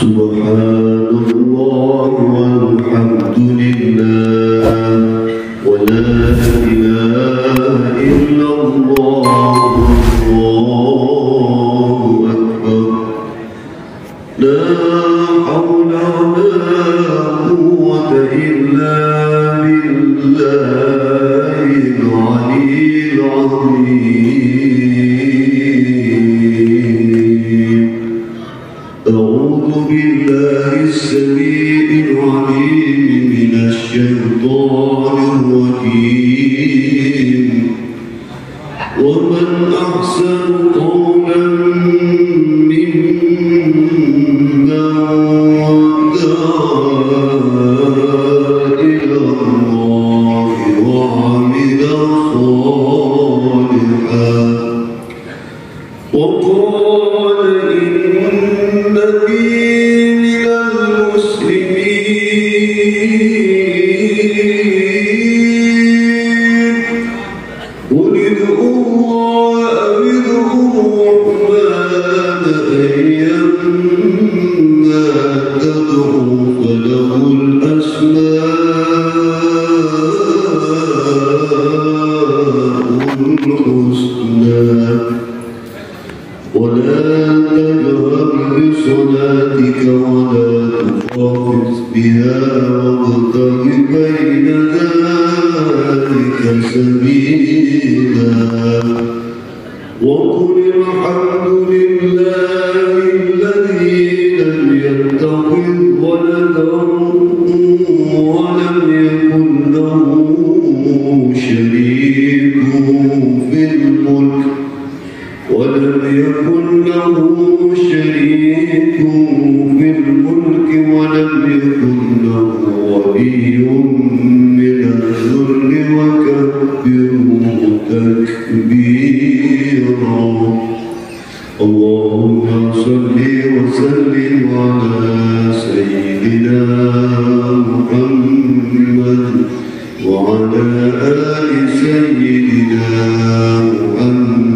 سبحان الله والحمد لله ولا إله إلا الله والله أكبر لا حول ولا قوة إلا بالله العلي العظيم أعوذ بالله السميع العليم من الشيطان الرجيم ومن أحسن قولا ممن دعا إلى الله وعمل صالحا وقال إنني من المسلمين قل ادعوا الله أو ادعوا الرحمن أيما تدعوا فله الأسماء الحسنى ولا تجهر بصلاتك ولا تخافت بها وابتغ بين ذلك سبيلا وقل الحمد لله الذي لم يتخذ ولدا ولم يكن له شريك في الملك ولم يكن له شريك في الملك ولم يكن له ولي من الذل وكبره تكبيرا اللهم صل وسلم على سيدنا محمد وعلى آل سيدنا محمد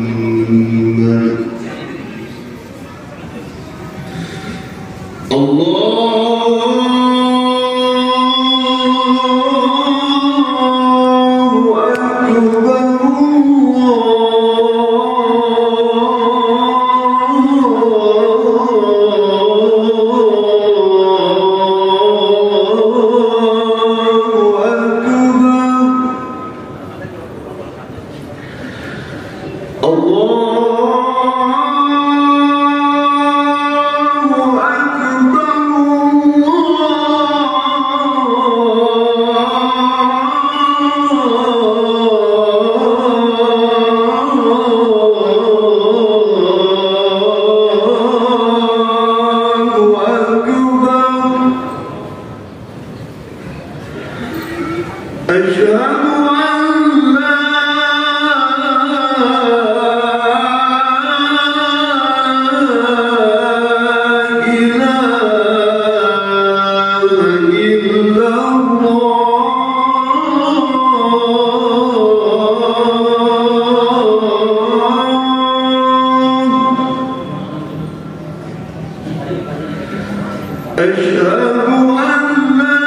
أشهد أن محمدا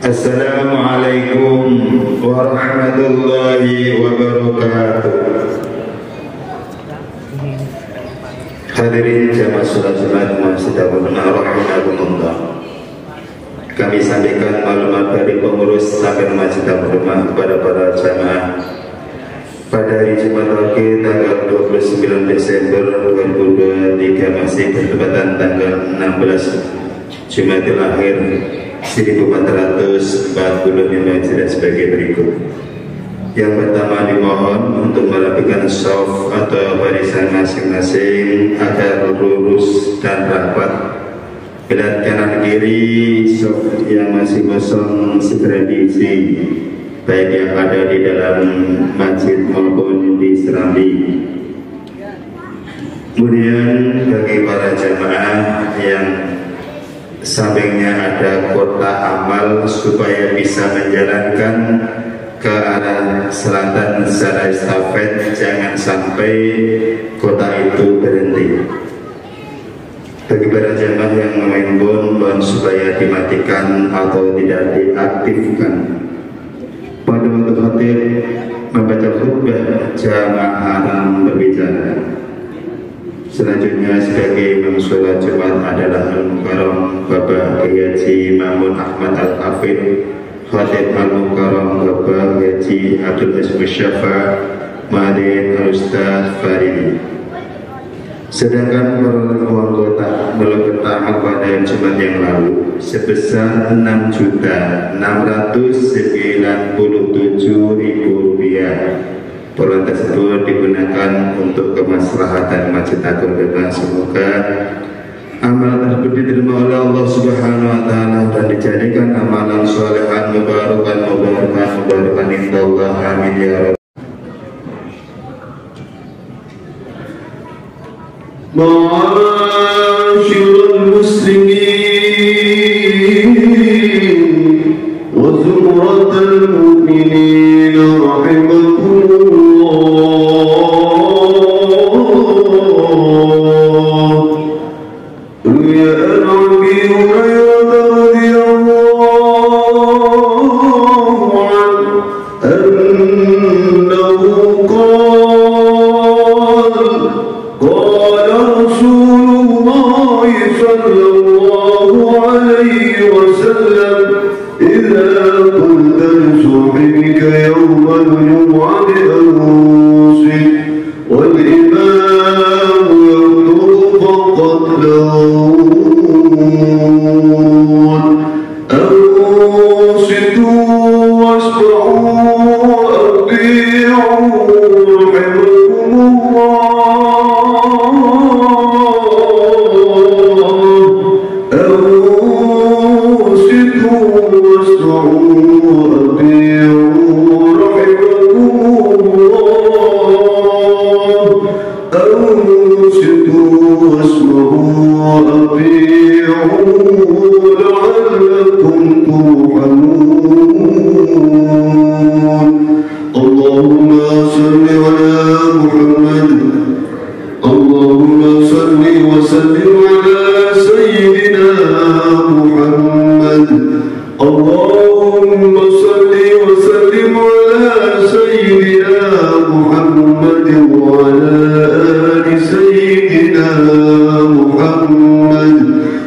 Assalamualaikum warahmatullahi wabarakatuh. Hadirin jamaah salat Jumat Masjid Al-Rahimahumullah. Kami sampaikan maklumat dari pengurus Sakit Masjid Al-Rahimah kepada para jamaah pada hari Jumat pagi tanggal 29 Desember 2023 masih bertepatan tanggal 16 Jumatil Akhir 1445 Hijriah sebagai berikut. Yang pertama dimohon untuk merapikan shaf atau barisan masing-masing agar lurus dan rapat. Belakang kanan kiri shaf yang masih kosong segera diisi, baik yang ada di dalam masjid maupun di serambi. Kemudian bagi para jamaah yang sampingnya ada kotak amal supaya bisa menjalankan ke arah selatan secara estafet, jangan sampai kotak itu berhenti. Bagi para jamaah yang memain bon supaya dimatikan atau tidak diaktifkan. Pada waktu khatib membaca khutbah, jamaah haram berbicara. Selanjutnya sebagai imam sholat Jumat adalah Al-Mukarram Bapak Haji Mamun Ahmad Al-Hafid, Khatib Al-Mukarram Bapak Haji Abdul Aziz Musyafa Madin Al-Ustaz Faridi. Sedangkan para anggota meletakkan pada Jumat yang lalu sebesar Rp6.997.000. Peluang tersebut digunakan untuk kemaslahatan Masjid Agung Demak. Semoga amalan tersebut diterima oleh Allah Subhanahu wa taala dan dijadikan amalan sholihan mubarakan indallah, amin ya rabbal alamin. Ma'asyiral muslimin wa zumratal mu'minin rahimakumullah.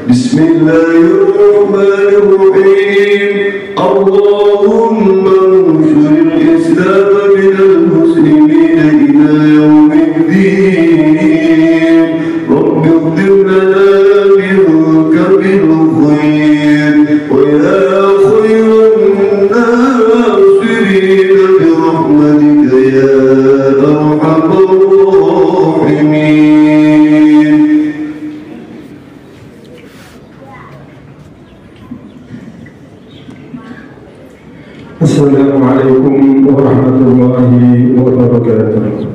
Bismillahirrahmanirrahim. Allah اللهم انصر الإسلام من المسلمين إلى يوم الدين رب اغفر لنا منك بالخير ويا خير الناصرين برحمتك يا أرحم الراحمين. السلام عليكم ورحمة الله وبركاته.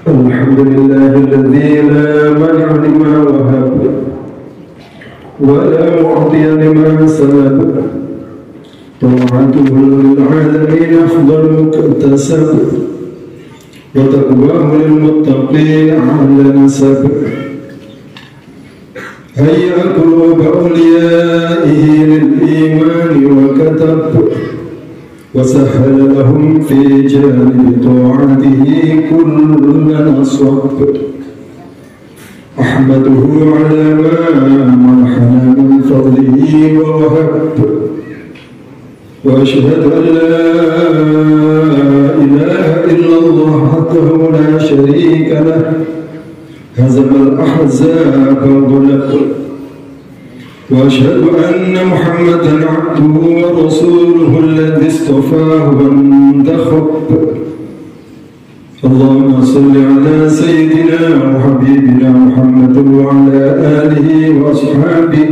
الحمد لله الذي لا مانع لما وهب ولا معطي لما سلب. طاعته للعالمين أفضل مكتسب، وتقواه للمتقين على نسب. هيأ قلوب أوليائه للإيمان وكتب، وسهل لهم في جانب طاعته كل نصب. أحمده على ما منحنا من فضله ووهب، وأشهد أن لا إله إلا الله وحده لا شريك له، هزم الأحزاب وغلب. وأشهد أن محمدا عبده ورسوله الذي اصطفاه وانتخب. اللهم صل على سيدنا وحبيبنا محمد وعلى آله وأصحابه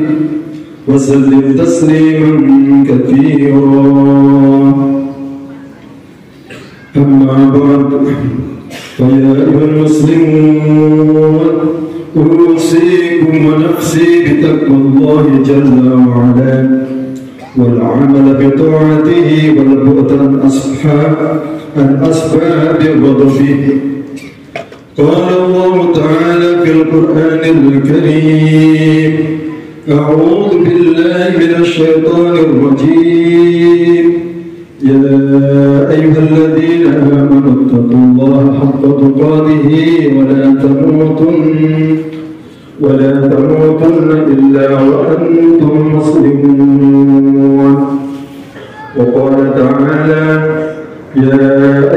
وسلم تسليما كثيرا. أما بعد، فيا أيها المسلمون، أوصيكم ونفسي بتقوى الله جل وعلا، والعمل بطاعته والبعد عن أسباب غضبه. قال الله تعالى في القرآن الكريم: أعوذ بالله من الشيطان الرجيم. يا أيها الذين آمنوا اتقوا الله حق تقاته ولا تموتن إلا وأنتم مسلمون. وقال تعالى: يا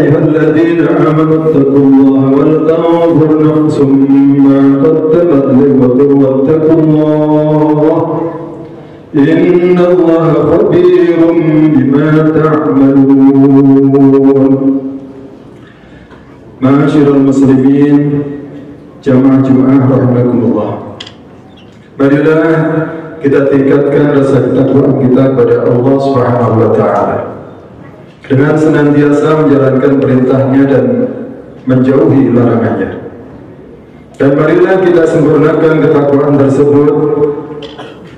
أيها الذين آمنوا اتقوا الله ولتنظر نفس ما قدمت لغد واتقوا الله إن الله خبير بما تعملون. Ma'asyiral muslimin, jamaah Jumat rahimakumullah. Marilah kita tingkatkan rasa ketakwaan kita kepada Allah Subhanahu wa taala dengan senantiasa menjalankan perintahnya dan menjauhi larangannya. Dan marilah kita sempurnakan ketakwaan tersebut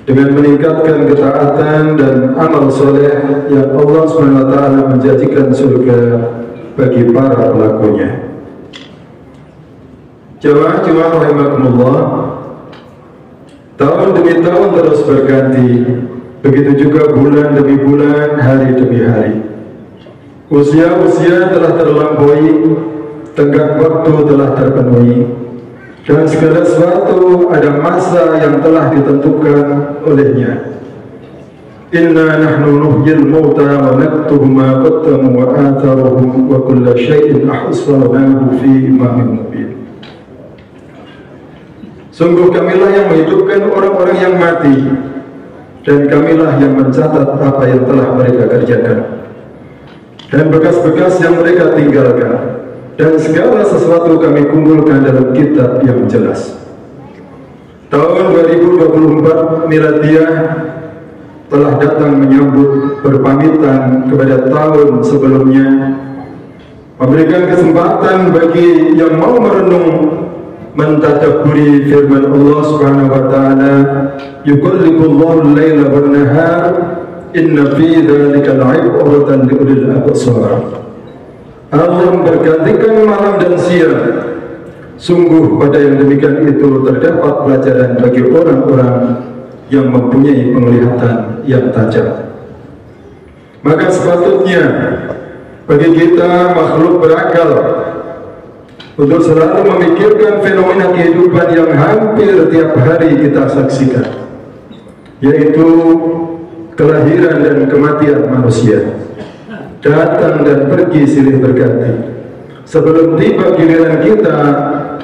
dengan meningkatkan ketaatan dan amal soleh yang Allah SWT menjanjikan surga bagi para pelakunya. Jamaah rahimakumullah, tahun demi tahun terus berganti, begitu juga bulan demi bulan, hari demi hari. Usia telah terlampaui, tenggang waktu telah terpenuhi, dan segala sesuatu ada masa yang telah ditentukan olehnya. Inna nahnu nuhyil mauta wa naktubu ma qaddamu wa atharuhum wa kulla syai'in ahsanahu fi imamin mubin. Sungguh kamilah yang menghidupkan orang-orang yang mati, dan kamilah yang mencatat apa yang telah mereka kerjakan dan bekas-bekas yang mereka tinggalkan, dan segala sesuatu kami kumpulkan dalam kitab yang jelas. Tahun 2024 Miladiah telah datang menyambut berpamitan kepada tahun sebelumnya, memberikan kesempatan bagi yang mau merenung mentadabburi firman Allah Subhanahu wa taala, yuqallibullahu al-laila wan nahar inna fi dzalika la'ibratan li ulil absar. Allah mempergantikan malam dan siang. Sungguh pada yang demikian itu terdapat pelajaran bagi orang-orang yang mempunyai penglihatan yang tajam. Maka sepatutnya bagi kita makhluk berakal untuk selalu memikirkan fenomena kehidupan yang hampir tiap hari kita saksikan, yaitu kelahiran dan kematian manusia, datang dan pergi silih berganti. Sebelum tiba giliran kita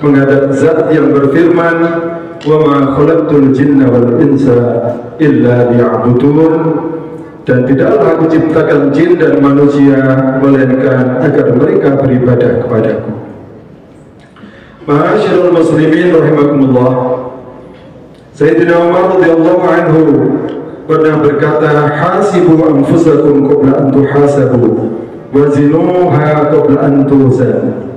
menghadap zat yang berfirman, wa ma khalaqtul jinna wal insa illa liya'budun, dan tidaklah aku ciptakan jin dan manusia melainkan agar mereka beribadah kepadaku. Ma'asyiral muslimin rahimakumullah, Sayyidina Umar radhiyallahu anhu pernah berkata, hasibu anfusakum qabla an tuhasabu wazinuha qabla an tuzan.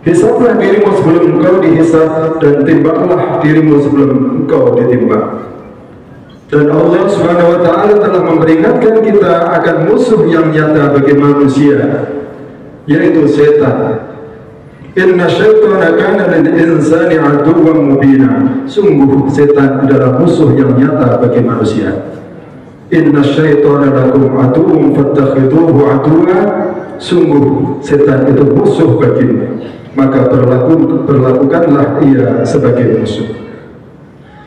Hisablah dirimu sebelum engkau dihisab, dan timbanglah dirimu sebelum engkau ditimbang. Dan Allah Subhanahu wa taala telah memperingatkan kita akan musuh yang nyata bagi manusia, yaitu setan. Inna syaitana kana lil insani aduwwan mubina. Sungguh setan adalah musuh yang nyata bagi manusia. Inna syaitana lakum aduwwun fattakhiduhu aduwwa. Sungguh setan itu musuh bagimu, maka perlakukanlah ia sebagai musuh.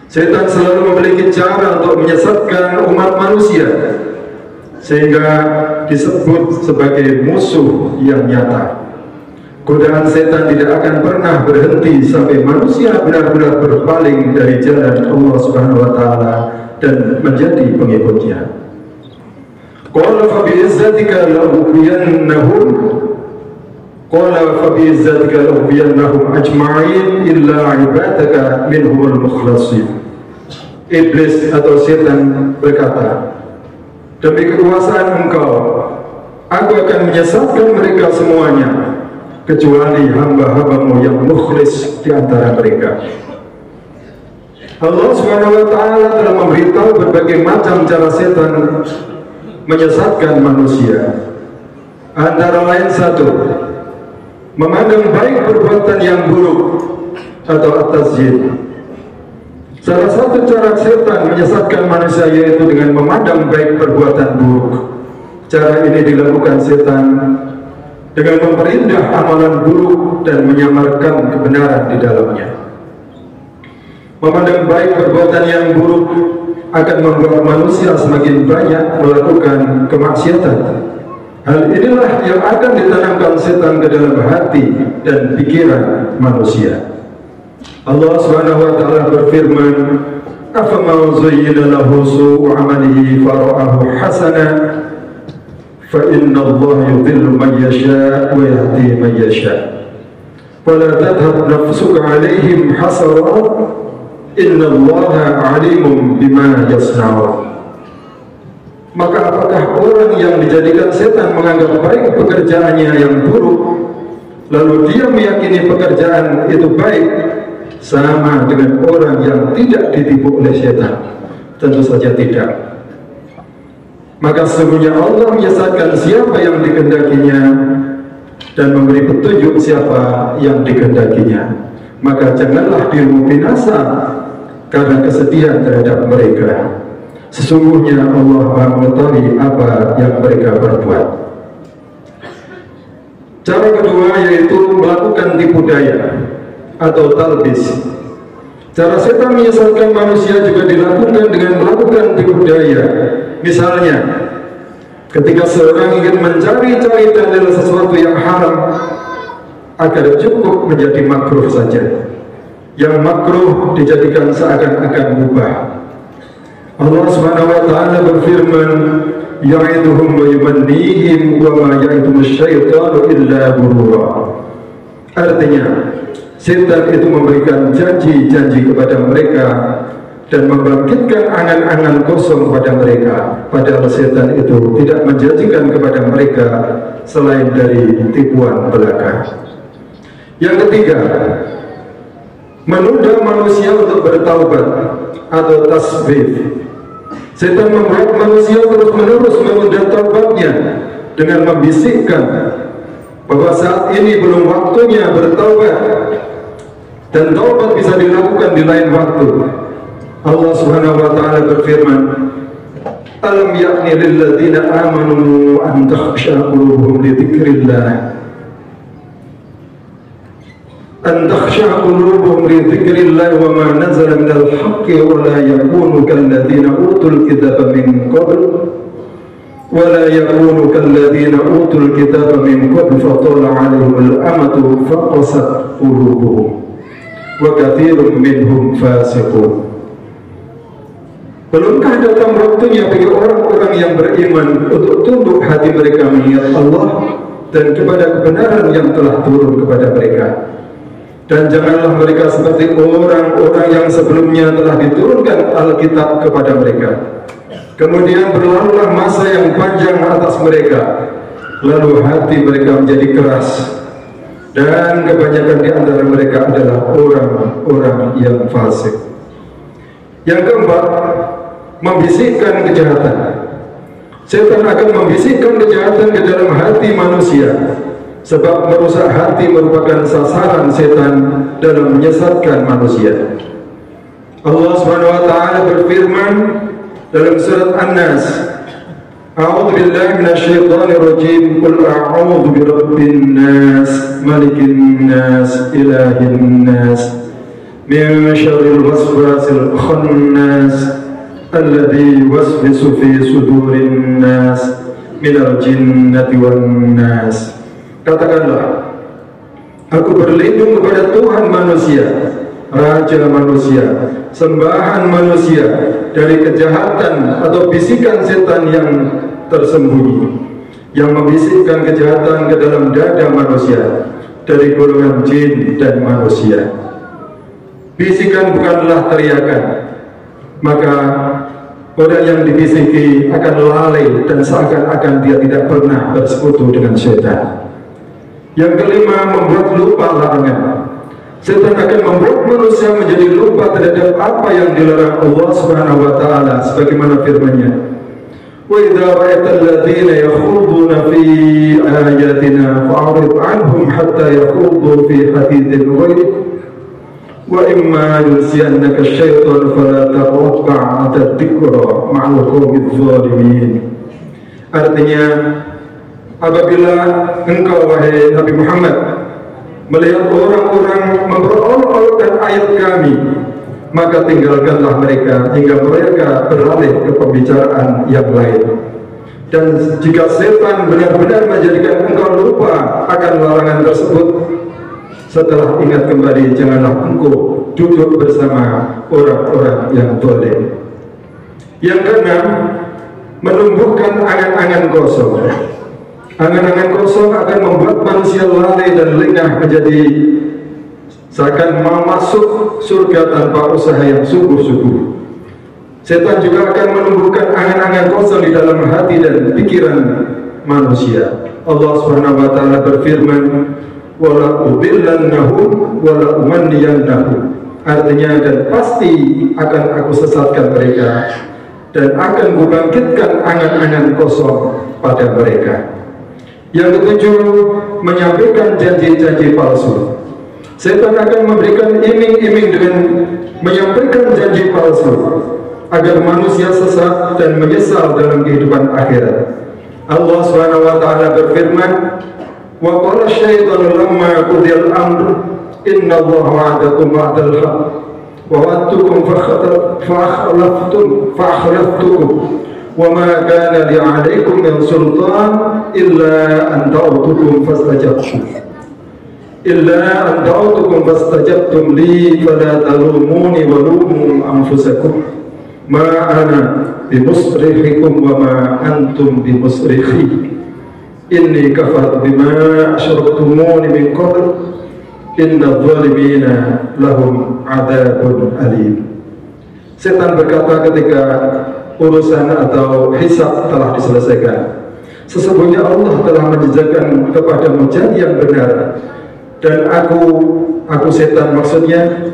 Setan selalu memiliki cara untuk menyesatkan umat manusia, sehingga disebut sebagai musuh yang nyata. Godaan setan tidak akan pernah berhenti sampai manusia benar-benar berpaling dari jalan Allah Subhanahu wa taala dan menjadi pengikutnya. Qala fa bi'izzatika la'ughwiyannahum ajma'in illa 'ibadaka minhumul mukhlasin. Iblis atau setan berkata, demi kekuasaan engkau, aku akan menyesatkan mereka semuanya, kecuali hamba-hambamu yang mukhlis di antara mereka. Allah Subhanahu wa taala telah memberitahu berbagai macam cara setan menyesatkan manusia. Antara lain satu, memandang baik perbuatan yang buruk atau at-tazyid. Salah satu cara setan menyesatkan manusia yaitu dengan memandang baik perbuatan buruk. Cara ini dilakukan setan dengan memperindah amalan buruk dan menyamarkan kebenaran di dalamnya. Memandang baik perbuatan yang buruk akan membuat manusia semakin banyak melakukan kemaksiatan. Hal inilah yang akan ditanamkan setan ke dalam hati dan pikiran manusia. Allah Subhanahu wa taala berfirman, "Afama zayyana lahu su'u 'amalihi fara'ahu hasana fa inna Allah yudhillu man yasha' wa yahdi man yasha' wa la tadhhab nafsuka 'alaihim hasarat inna Allah 'alimun bima yasna'un." Maka apakah orang yang dijadikan setan menganggap baik pekerjaannya yang buruk, lalu dia meyakini pekerjaan itu baik, sama dengan orang yang tidak ditipu oleh setan? Tentu saja tidak. Maka sesungguhnya Allah menyesatkan siapa yang dikehendakinya dan memberi petunjuk siapa yang dikehendakinya. Maka janganlah dirimu binasa karena kesedihan terhadap mereka. Sesungguhnya Allah Maha mengetahui apa yang mereka perbuat. Cara kedua yaitu melakukan tipu daya atau talbis. Cara setan menyesatkan manusia juga dilakukan dengan melakukan tipu daya. Misalnya, ketika seorang ingin mencari-cari dalil sesuatu yang haram agar cukup menjadi makruh saja, yang makruh dijadikan seakan-akan mubah. Allah Subhanahu wa taala berfirman, ya'iduhum wa yumannihim wa ma ya'idumus syaitanu illa ghurura. Artinya, setan itu memberikan janji-janji kepada mereka dan membangkitkan angan-angan kosong pada mereka, padahal setan itu tidak menjanjikan kepada mereka selain dari tipuan belaka. Yang ketiga, menunda manusia untuk bertaubat atau tasbih. Setan membuat manusia terus-menerus menunda taubatnya dengan membisikkan bahwa saat ini belum waktunya bertaubat dan taubat bisa dilakukan di lain waktu. Allah Subhanahu wa taala berfirman, "Alam ya'ni lil ladzina amanu an takhsha qulubuhum li dzikrillah." أن تخشع قلوبهم لذكر الله وما نزل من الحق ولا يكونوا كالذين أوتوا الكتاب من قبل فطال عليهم الأمد فقست قلوبهم وكثير منهم فاسقون. Belumkah datang waktunya bagi orang-orang yang beriman untuk tunduk hati mereka mengingat Allah dan kepada kebenaran yang telah turun kepada mereka? Dan janganlah mereka seperti orang-orang yang sebelumnya telah diturunkan Alkitab kepada mereka. Kemudian berlalulah masa yang panjang atas mereka, lalu hati mereka menjadi keras, dan kebanyakan di antara mereka adalah orang-orang yang fasik. Yang keempat, membisikkan kejahatan. Setan akan membisikkan kejahatan ke dalam hati manusia, sebab merusak hati merupakan sasaran setan dalam menyesatkan manusia. Allah Subhanahu wa taala berfirman dalam surat An-Nas, A'udzu billahi minasyaitonir rajim. Qul a'udzu birabbin nas, malikin nas, ilahin nas, min syarril waswasil khannas, alladzi yuwaswisu fi sudurin nas, minal jinnati wan nas. Katakanlah, aku berlindung kepada Tuhan manusia, Raja manusia, sembahan manusia, dari kejahatan atau bisikan setan yang tersembunyi, yang membisikkan kejahatan ke dalam dada manusia dari golongan jin dan manusia. Bisikan bukanlah teriakan, maka orang yang dibisiki akan lalai dan seakan-akan dia tidak pernah bersekutu dengan setan. Yang kelima, membuat lupa larangan. Setan akan membuat manusia menjadi lupa terhadap apa yang dilarang Allah Subhanahu wa taala, sebagaimana firman-Nya, "Wa idza ra'aital ladzina yakhuduna fi ayatina fa'rid 'anhum hatta yakhudu fi haditsin ghairihi wa imma yunsiyannaka asy-syaitanu fala taq'ud ba'da dzikra ma'al qawmiz zalimin." Artinya, apabila engkau wahai Nabi Muhammad melihat orang-orang memperolok-olokkan ayat kami, maka tinggalkanlah mereka hingga mereka beralih ke pembicaraan yang lain. Dan jika setan benar-benar menjadikan engkau lupa akan larangan tersebut, setelah ingat kembali, janganlah engkau duduk bersama orang-orang yang zalim. Yang keenam, menumbuhkan angan-angan kosong. Angan-angan kosong akan membuat manusia lalai dan lengah menjadi seakan mau masuk surga tanpa usaha yang sungguh-sungguh. Setan juga akan menumbuhkan angan-angan kosong di dalam hati dan pikiran manusia. Allah Subhanahu wa taala berfirman, "Wala udillannahum wala umanniyannahum." Artinya, dan pasti akan aku sesatkan mereka dan akan kubangkitkan angan-angan kosong pada mereka. Yang ketujuh, menyampaikan janji-janji palsu. Setan akan memberikan iming-iming dengan menyampaikan janji palsu agar manusia sesat dan menyesal dalam kehidupan akhirat. Allah Subhanahu wa taala berfirman, "Wa qala asy-syaitanu lamma qudiyal amr innallaha wa'adakum wa'dal haqq wa wa'adtukum fa'akhlaftukum wa ma kana li 'alaikum min sultan illa an da'utukum fastajabtum li fala talumuni wa lumu anfusakum ma ana bimusrikhikum wa ma antum bimusrikhi inni kafartu bima asyraktumuni min qabl inna adh-dhalimina lahum 'adzabun alim." Setan berkata ketika urusan atau hisab telah diselesaikan, sesungguhnya Allah telah menjanjikan kepadamu janji yang benar, dan aku setan maksudnya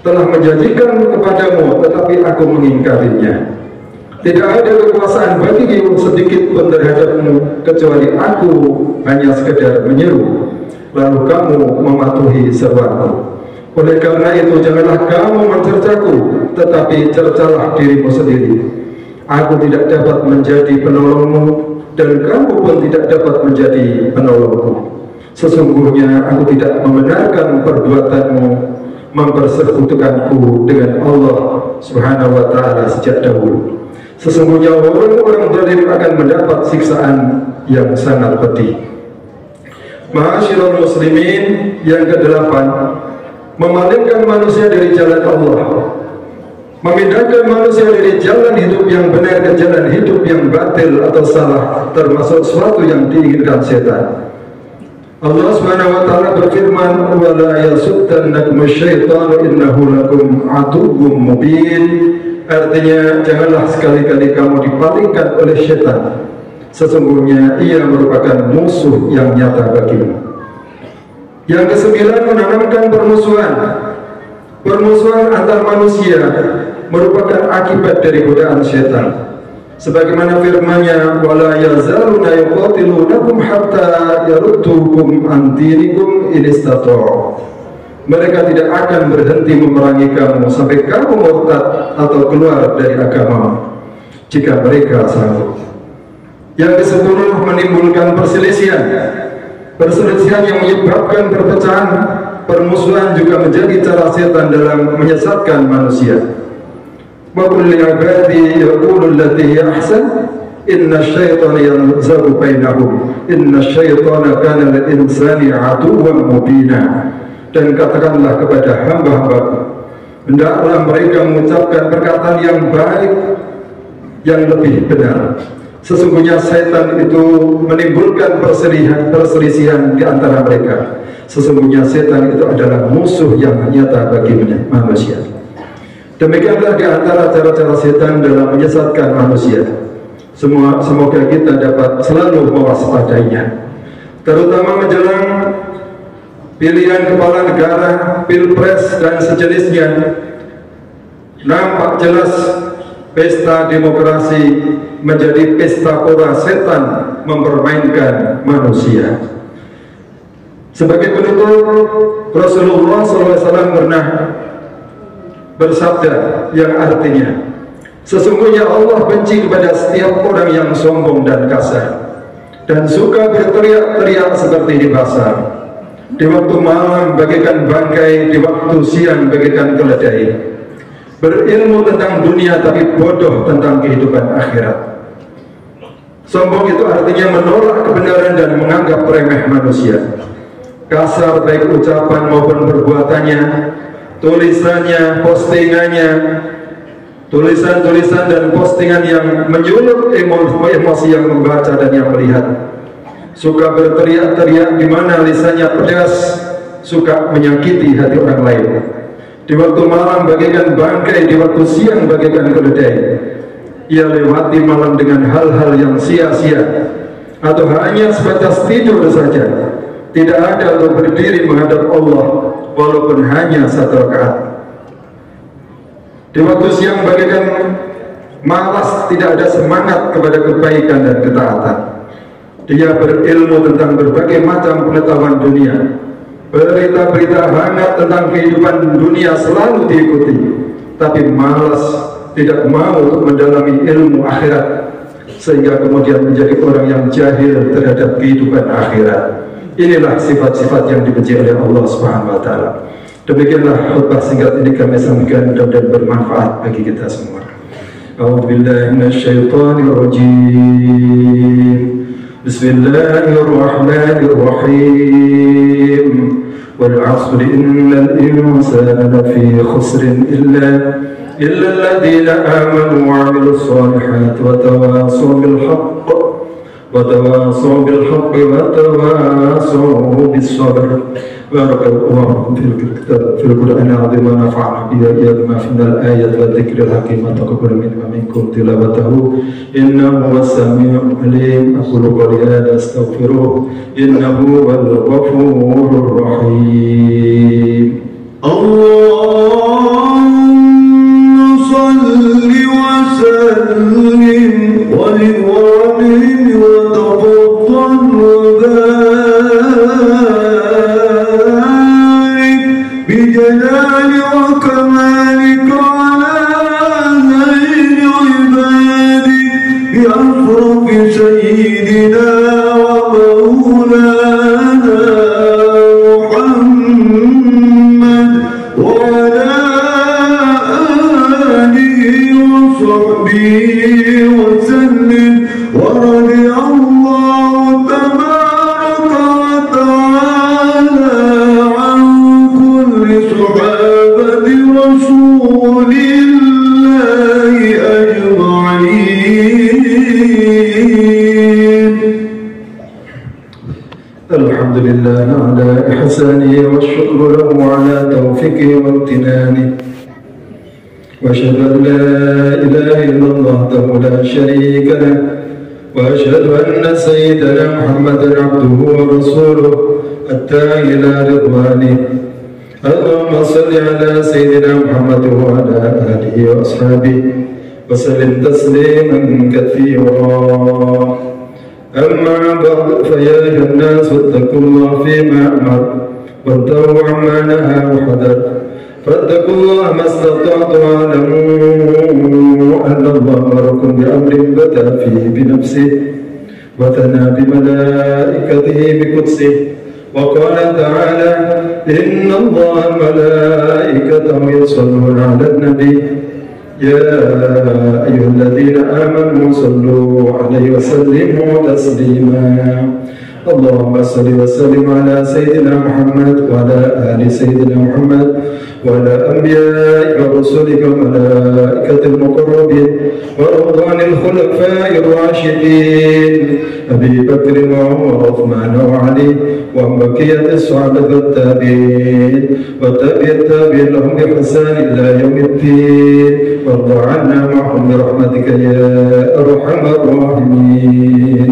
telah menjanjikan kepadamu, tetapi aku mengingkarinya. Tidak ada kekuasaan bagimu sedikit pun terhadapmu kecuali aku hanya sekedar menyeru, lalu kamu mematuhi seruanku. Oleh karena itu, janganlah kamu mencercaku, tetapi cercalah dirimu sendiri. Aku tidak dapat menjadi penolongmu, dan kamu pun tidak dapat menjadi penolongku. Sesungguhnya aku tidak membenarkan perbuatanmu mempersekutukanku dengan Allah Subhanahu wa taala sejak dahulu. Sesungguhnya orang-orang zalim akan mendapat siksaan yang sangat pedih. Ma'asyiral muslimin, yang kedelapan, memalingkan manusia dari jalan Allah, memindahkan manusia dari jalan hidup yang benar ke jalan hidup yang batil atau salah, termasuk sesuatu yang diinginkan setan. Allah Subhanahu wa taala berfirman, "Wa la yasuddannakum asy-syaitanu innahu lakum 'aduwwum mubin." Artinya, janganlah sekali-kali kamu dipalingkan oleh setan. Sesungguhnya ia merupakan musuh yang nyata bagimu. Yang kesembilan, menanamkan permusuhan antar manusia merupakan akibat dari godaan setan. Sebagaimana firman-Nya, wala yazaluna yuqatilunakum hatta yaruddukum an dinikum in istata'u. Mereka tidak akan berhenti memerangi kamu sampai kamu murtad atau keluar dari agama, jika mereka sanggup. Yang ke-10 menimbulkan perselisihan. Perselisihan yang menyebabkan perpecahan, permusuhan juga menjadi cara setan dalam menyesatkan manusia. Wa qul li ibadi yaqulu allati hiya ahsan inna asyaitana yanzagu bainahum inna asyaitana kana lil insani aduwwan mubina. Dan katakanlah kepada hamba-hambaku, hendaklah mereka mengucapkan perkataan yang baik, yang lebih benar. Sesungguhnya setan itu menimbulkan perselisihan di antara mereka. Sesungguhnya setan itu adalah musuh yang nyata bagi manusia. Demikianlah di antara cara-cara setan dalam menyesatkan manusia. Semoga kita dapat selalu mewaspadainya, terutama menjelang pilihan kepala negara, pilpres dan sejenisnya. Nampak jelas pesta demokrasi menjadi pesta pora setan mempermainkan manusia. Sebagai penutup, Rasulullah SAW pernah bersabda yang artinya, sesungguhnya Allah benci kepada setiap orang yang sombong dan kasar dan suka berteriak-teriak seperti di pasar. Di waktu malam bagaikan bangkai, di waktu siang bagaikan keledai. Berilmu tentang dunia tapi bodoh tentang kehidupan akhirat. Sombong itu artinya menolak kebenaran dan menganggap remeh manusia. Kasar baik ucapan maupun perbuatannya, tulisannya, postingannya, tulisan-tulisan dan postingan yang menyulut emosi yang membaca dan yang melihat. Suka berteriak-teriak di mana lisannya pedas, suka menyakiti hati orang lain. Di waktu malam bagaikan bangkai, di waktu siang bagaikan keledai. Ia lewati malam dengan hal-hal yang sia-sia atau hanya sebatas tidur saja. Tidak ada untuk berdiri menghadap Allah walaupun hanya 1 rakaat. Di waktu siang bagaikan malas, tidak ada semangat kepada kebaikan dan ketaatan. Dia berilmu tentang berbagai macam pengetahuan dunia. Berita-berita hangat tentang kehidupan dunia selalu diikuti, tapi malas, tidak mau untuk mendalami ilmu akhirat, sehingga kemudian menjadi orang yang jahil terhadap kehidupan akhirat. Inilah sifat-sifat yang dibenci oleh Allah Subhanahu wa taala. Demikianlah khutbah singkat ini kami sampaikan, mudah-mudahan bermanfaat bagi kita semua. A'udzubillahi minasyaitonir rajim. Bismillahirrahmanirrahim. Wal 'asri innal insana lafi khusrin illa alladhina amanu wa 'amilus solihati wa tawasaw bil haqq وتواصوا بالحق وتواصوا بالصبر. بارك الله في القرآن العظيم ونفعنا به بما في الآيات والذكر الحكيم وتقبل منا ومنكم تلاوته إنه هو السميع العليم. أقول قولي هذا أستغفره إنه هو الغفور الرحيم. اللهم صل وسلم وبارك وتفضل وبارك بجلال وكمالك على زين عبادك بأشرف سيدنا ومولانا محمد وعلى آله وصحبه وسلم. ورضي الله تبارك وتعالى عن كل صحابة رسول الله أجمعين. الحمد لله على إحسانه والشكر له على توفيقه وامتنانه. وأشهد أن لا إله إلا الله وحده لا شريك له وأشهد أن سيدنا محمدا عبده ورسوله الداعي إلى رضوانه. اللهم صل على سيدنا محمد وعلى آله وأصحابه وسلم تسليما كثيرا. أما بعد فيا أيها الناس اتقوا الله فيما أمر وانتهوا عما نهى وحذر فاتقوا الله ما استطعتم واعلموا أن الله أمركم بأمر بدأ فيه بنفسه وثنى بملائكته بقدسه وقال تعالى إن الله ملائكته يصلون على النبي يا أيها الذين آمنوا صلوا عليه وسلموا تسليما. اللهم صل وسلم على سيدنا محمد وعلى آل سيدنا محمد وعلى أنبيائك ورسلك وملائكة المقربين ورضوان الخلفاء الراشدين أبي بكر وعمر وعثمان وعلي وعن بقية الصحابة والتابعين والتابعين لهم بإحسان إلى يوم الدين وارض عنا معهم برحمتك يا أرحم الراحمين.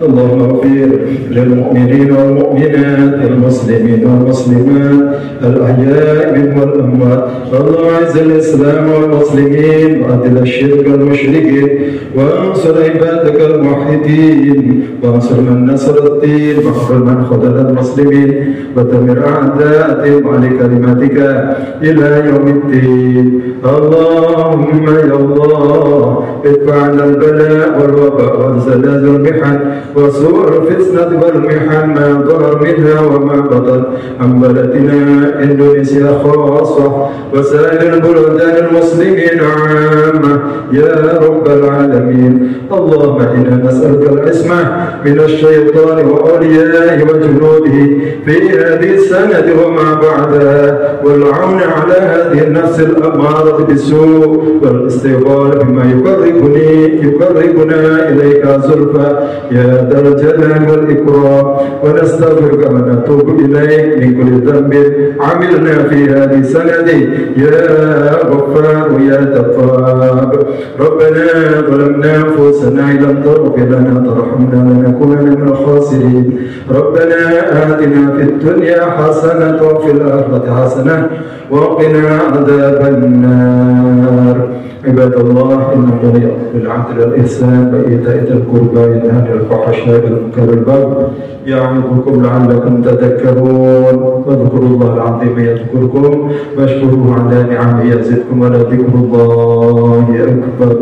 اللهم اغفر للمؤمنين والمؤمنات المسلمين والمسلمات الأحياء منهم والأموات. اللهم أعز الإسلام والمسلمين وأذل الشرك والمشركين وانصر عبادك الموحدين وانصر من نصر الدين واحفظ من خذل المسلمين ودمر أعداءهم على كلماتك إلى يوم الدين. اللهم يا الله ادفع عنا البلاء والوباء والزلازل والمحن وسوء الفتنة والمحن ما ظهر منها وما بطن عن بلدنا إندونيسيا خاصة وسائر البلدان المسلمين عامة يا رب العالمين. اللهم إنا نسألك العصمة من الشيطان وأوليائه وجنوده في هذه السنة وما بعدها والعون على هذه النفس الأمارة بالسوء والاستغفار بما يقربنا إليك زلفى يا ذا الجلال والإكرام ونستغفرك ونتوب إليك من كل ذنب عملنا في هذه السنة يا غفار يا تقاب. ربنا ظلمنا أنفسنا إن لم تغفر لنا وترحمنا لنكونن من الخاسرين. ربنا آتنا في الدنيا حسنة وفي الآخرة حسنة وقنا عذاب النار. عباد الله إن الله يأمر بالعدل والإحسان وإيتاء ذي القربى وينهى عن الفحشاء والمنكر والبغي يعظكم لعلكم تذكرون. واذكروا الله العظيم يذكركم واشكروه على نعمه يزدكم ولذكر الله أكبر.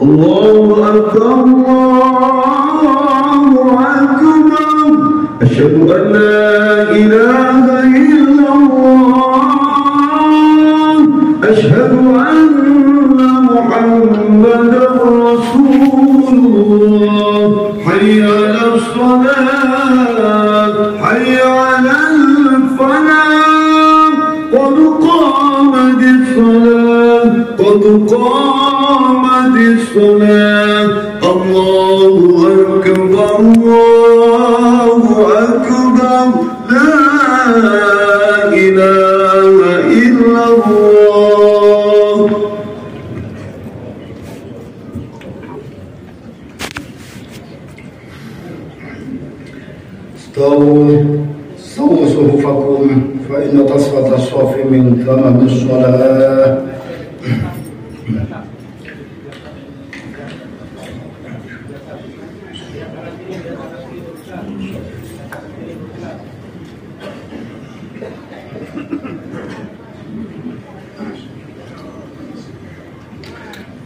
الله أكبر الله أكبر. أشهد أن لا إله إلا الله. أشهد أن محمدا رسول الله. حي على الصلاة حي على الفلاح قد قامت الصلاة قد قامت الصلاة. الله أكبر الله أكبر لا إله إلا الله. استووا صفوفكم فإن تصفية الصف من تمام الصلاة.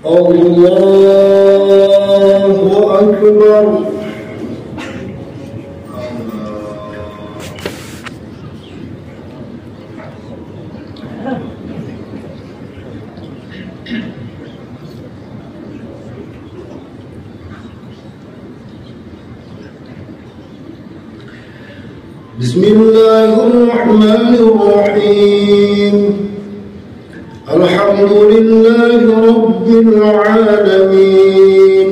الله أكبر. بسم الله الرحمن الرحيم. الحمد لله رب العالمين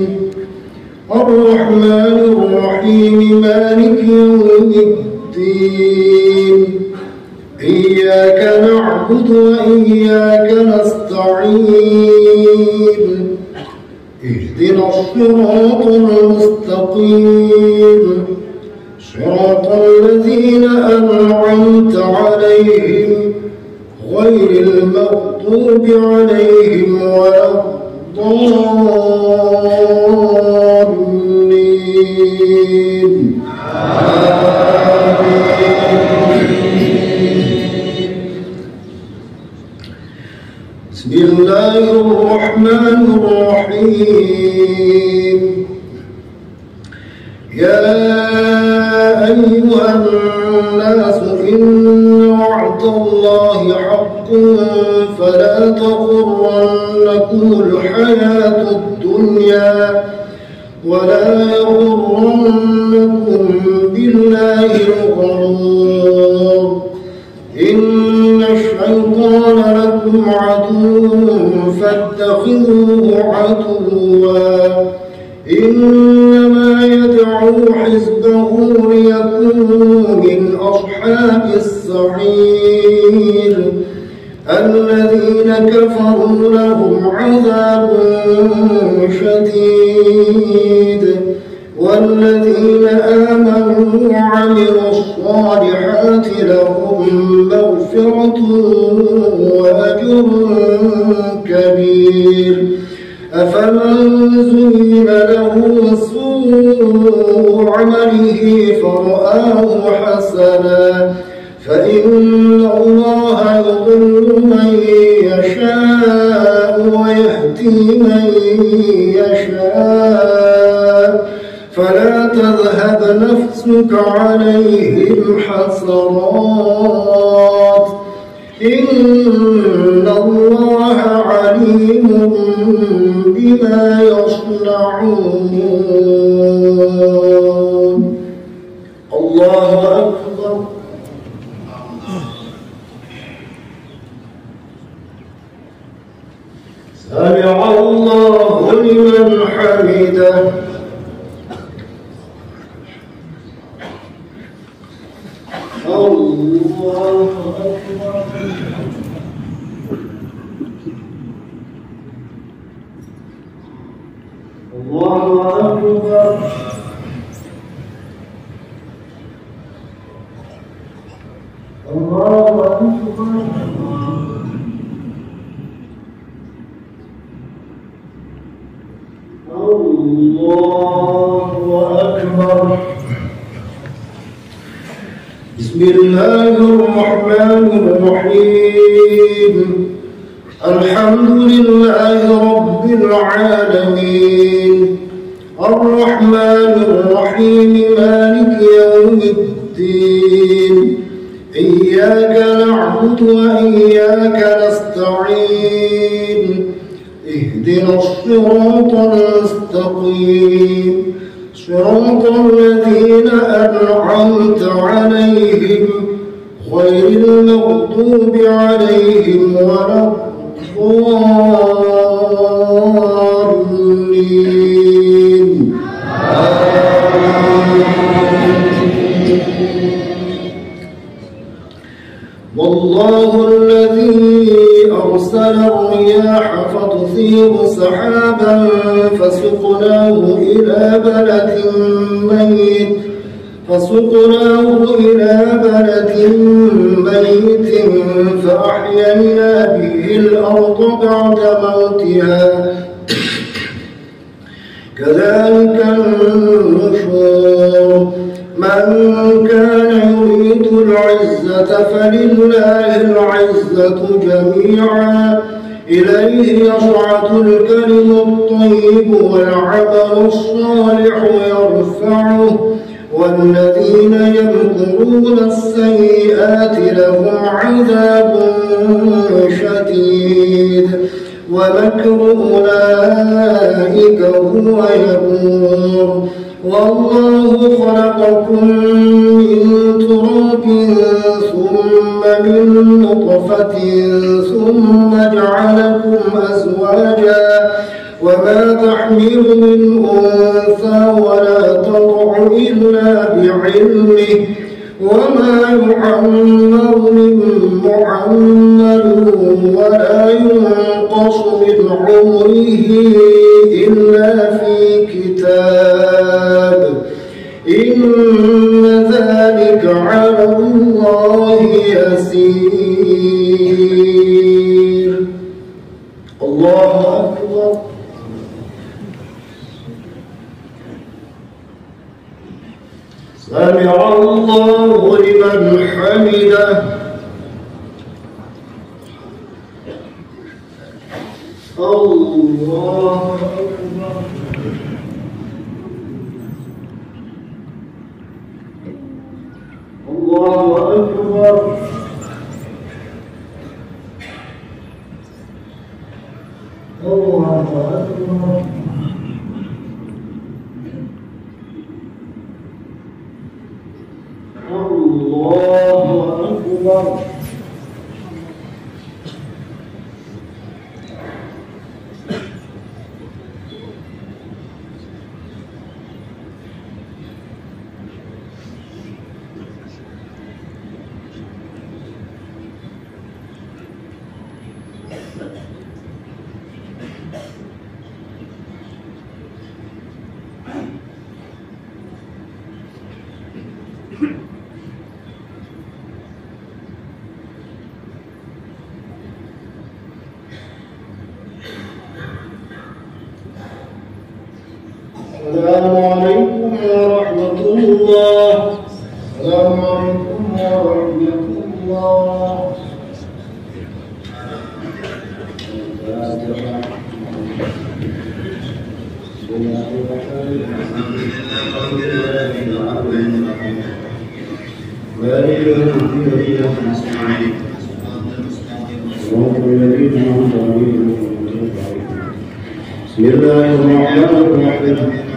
الرحمن الرحيم مالك يوم الدين. إياك نعبد وإياك نستعين. اهدنا الصراط المستقيم صراط الذين أنعمت عليهم غير المغضوب عليهم ولا الضالين. بسم الله الرحمن الرحيم. يا أيها الناس إن وعد الله حق فلا تغرنكم الحياة الدنيا ولا يغرنكم بالله الغرور. إن الشيطان لكم عدو فاتخذوه عدوا إنما يدعو حزبه ليكونوا من أصحاب السعير. الذين كفروا لهم عذاب شديد والذين آمنوا وعملوا الصالحات لهم مغفرة وأجر كبير. أفمن زين له سوء عمله فرآه حسنا فإن الله يضل من يشاء ويهدي من يشاء فلا تذهب نفسك عليهم حسرات إن الله عليم بما يصنعون. الله أكبر. سمع الله لمن حمده. الله أكبر. الله أكبر. الله أكبر. الله أكبر. بسم الله الرحمن الرحيم. الحمد لله رب العالمين الرحمن الرحيم مالك يوم الدين إياك نعبد وإياك نستعين اهدنا الصراط المستقيم صراط الذين أنعمت عليهم غير المغضوب عليهم ولا الضالين. والله الذي أرسل الرياح فتثير سحابا فسقناه إلى بلد ميت فأحيينا به الأرض بعد موتها كذلك النشور. من كان يريد العزة فلله العزة جميعا إليه يصعد الكلم الطيب والعمل الصالح يرفعه والذين يمكرون السيئات لهم عذاب شديد ومكر أولئك هو يبور. والله خلقكم من تراب ثم من نطفة ثم جعلكم أزواجا وما تحمل من أنثى ولا تضع إلا بعلمه وما يعمر من معمر ولا ينقص من عمره إلا في كتاب إن التكبير الله أكبر سمع الله لمن حمده الله أكبر الله أكبر الله أكبر الله أكبر السلام عليكم ورحمة الله السلام عليكم ورحمة الله بسم الله الرحمن الرحيم